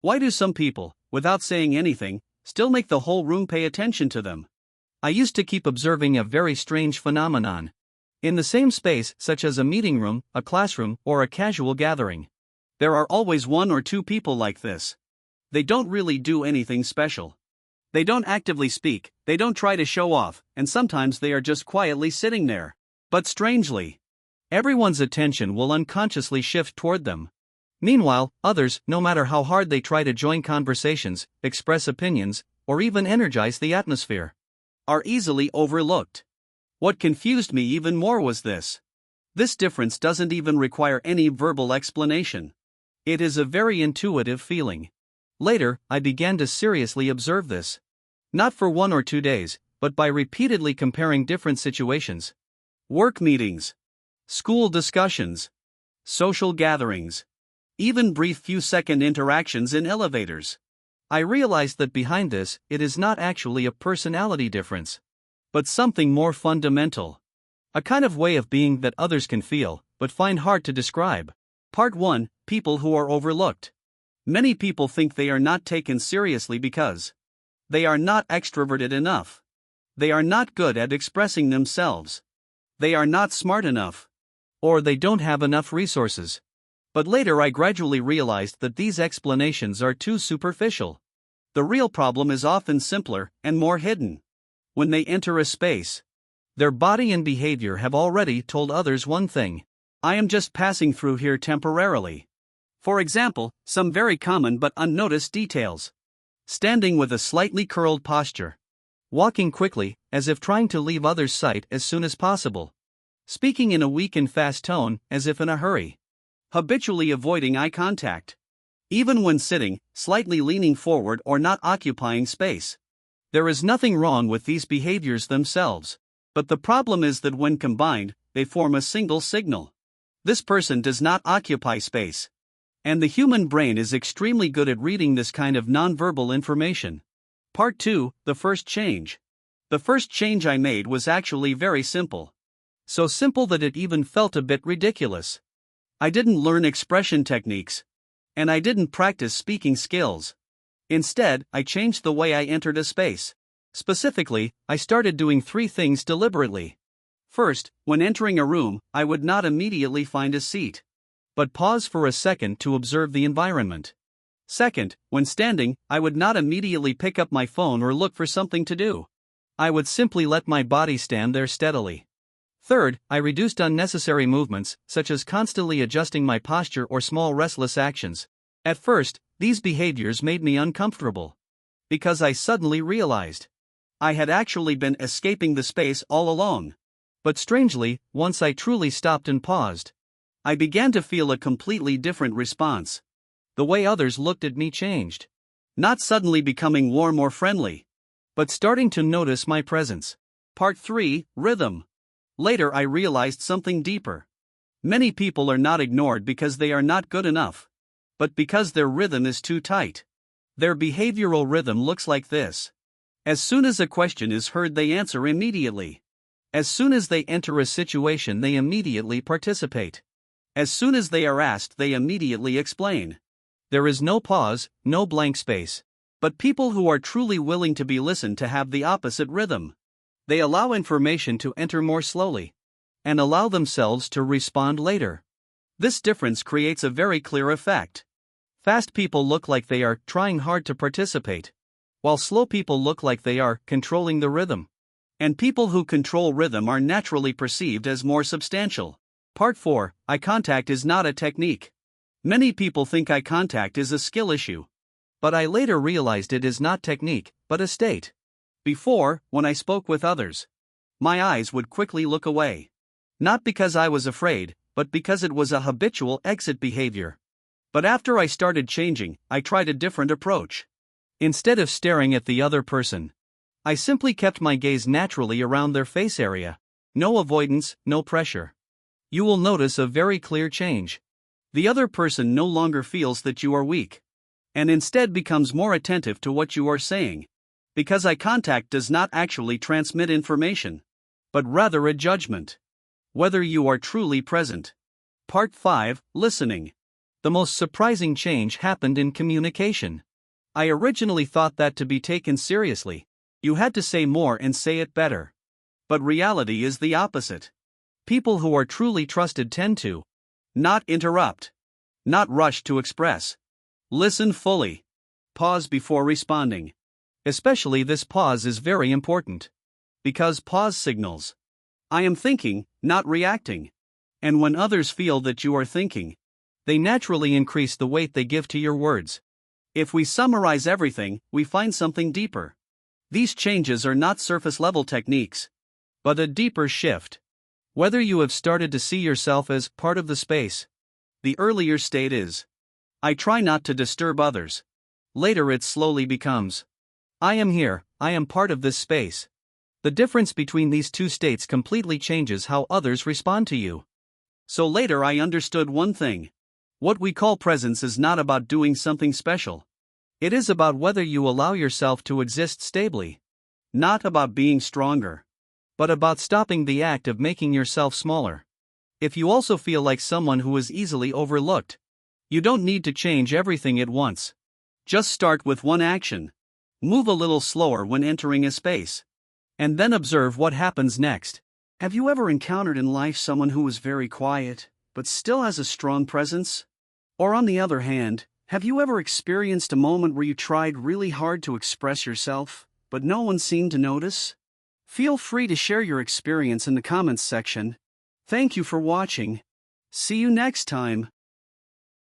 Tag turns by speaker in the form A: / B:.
A: Why do some people, without saying anything, still make the whole room pay attention to them? I used to keep observing a very strange phenomenon. In the same space, such as a meeting room, a classroom, or a casual gathering, there are always one or two people like this. They don't really do anything special. They don't actively speak, they don't try to show off, and sometimes they are just quietly sitting there. But strangely, everyone's attention will unconsciously shift toward them. Meanwhile, others, no matter how hard they try to join conversations, express opinions, or even energize the atmosphere, are easily overlooked. What confused me even more was this. This difference doesn't even require any verbal explanation. It is a very intuitive feeling. Later, I began to seriously observe this. Not for 1 or 2 days, but by repeatedly comparing different situations. Work meetings, school discussions, social gatherings, even brief few-second interactions in elevators. I realized that behind this, it is not actually a personality difference, but something more fundamental. A kind of way of being that others can feel, but find hard to describe. Part 1: People who are overlooked. Many people think they are not taken seriously because they are not extroverted enough. They are not good at expressing themselves. They are not smart enough. Or they don't have enough resources. But later I gradually realized that these explanations are too superficial. The real problem is often simpler and more hidden. When they enter a space, their body and behavior have already told others one thing: I am just passing through here temporarily. For example, some very common but unnoticed details. Standing with a slightly curled posture. Walking quickly, as if trying to leave others' sight as soon as possible. Speaking in a weak and fast tone, as if in a hurry. Habitually avoiding eye contact. Even when sitting, slightly leaning forward or not occupying space. There is nothing wrong with these behaviors themselves. But the problem is that when combined, they form a single signal. This person does not occupy space. And the human brain is extremely good at reading this kind of nonverbal information. Part 2: The first change. The first change I made was actually very simple. So simple that it even felt a bit ridiculous. I didn't learn expression techniques. And I didn't practice speaking skills. Instead, I changed the way I entered a space. Specifically, I started doing 3 things deliberately. First, when entering a room, I would not immediately find a seat, but pause for a second to observe the environment. Second, when standing, I would not immediately pick up my phone or look for something to do. I would simply let my body stand there steadily. Third, I reduced unnecessary movements, such as constantly adjusting my posture or small restless actions. At first, these behaviors made me uncomfortable. Because I suddenly realized I had actually been escaping the space all along. But strangely, once I truly stopped and paused, I began to feel a completely different response. The way others looked at me changed. Not suddenly becoming warm or friendly, but starting to notice my presence. Part 3: Rhythm. Later I realized something deeper. Many people are not ignored because they are not good enough, but because their rhythm is too tight. Their behavioral rhythm looks like this. As soon as a question is heard, they answer immediately. As soon as they enter a situation, they immediately participate. As soon as they are asked, they immediately explain. There is no pause, no blank space. But people who are truly willing to be listened to have the opposite rhythm. They allow information to enter more slowly, and allow themselves to respond later. This difference creates a very clear effect. Fast people look like they are trying hard to participate, while slow people look like they are controlling the rhythm. And people who control rhythm are naturally perceived as more substantial. Part 4: Eye contact is not a technique. Many people think eye contact is a skill issue. But I later realized it is not technique, but a state. Before, when I spoke with others, my eyes would quickly look away. Not because I was afraid, but because it was a habitual exit behavior. But after I started changing, I tried a different approach. Instead of staring at the other person, I simply kept my gaze naturally around their face area. No avoidance, no pressure. You will notice a very clear change. The other person no longer feels that you are weak, and instead becomes more attentive to what you are saying. Because eye contact does not actually transmit information, but rather a judgment. Whether you are truly present. Part 5: Listening. The most surprising change happened in communication. I originally thought that to be taken seriously, you had to say more and say it better. But reality is the opposite. People who are truly trusted tend to not interrupt, not rush to express, listen fully, pause before responding. Especially this pause is very important. Because pause signals, I am thinking, not reacting. And when others feel that you are thinking, they naturally increase the weight they give to your words. If we summarize everything, we find something deeper. These changes are not surface level techniques, but a deeper shift. Whether you have started to see yourself as part of the space. The earlier state is, I try not to disturb others. Later it slowly becomes, I am here, I am part of this space. The difference between these two states completely changes how others respond to you. So later I understood one thing. What we call presence is not about doing something special. It is about whether you allow yourself to exist stably. Not about being stronger, but about stopping the act of making yourself smaller. If you also feel like someone who is easily overlooked, you don't need to change everything at once. Just start with one action. Move a little slower when entering a space. And then observe what happens next. Have you ever encountered in life someone who is very quiet, but still has a strong presence? Or on the other hand, have you ever experienced a moment where you tried really hard to express yourself, but no one seemed to notice? Feel free to share your experience in the comments section. Thank you for watching. See you next time.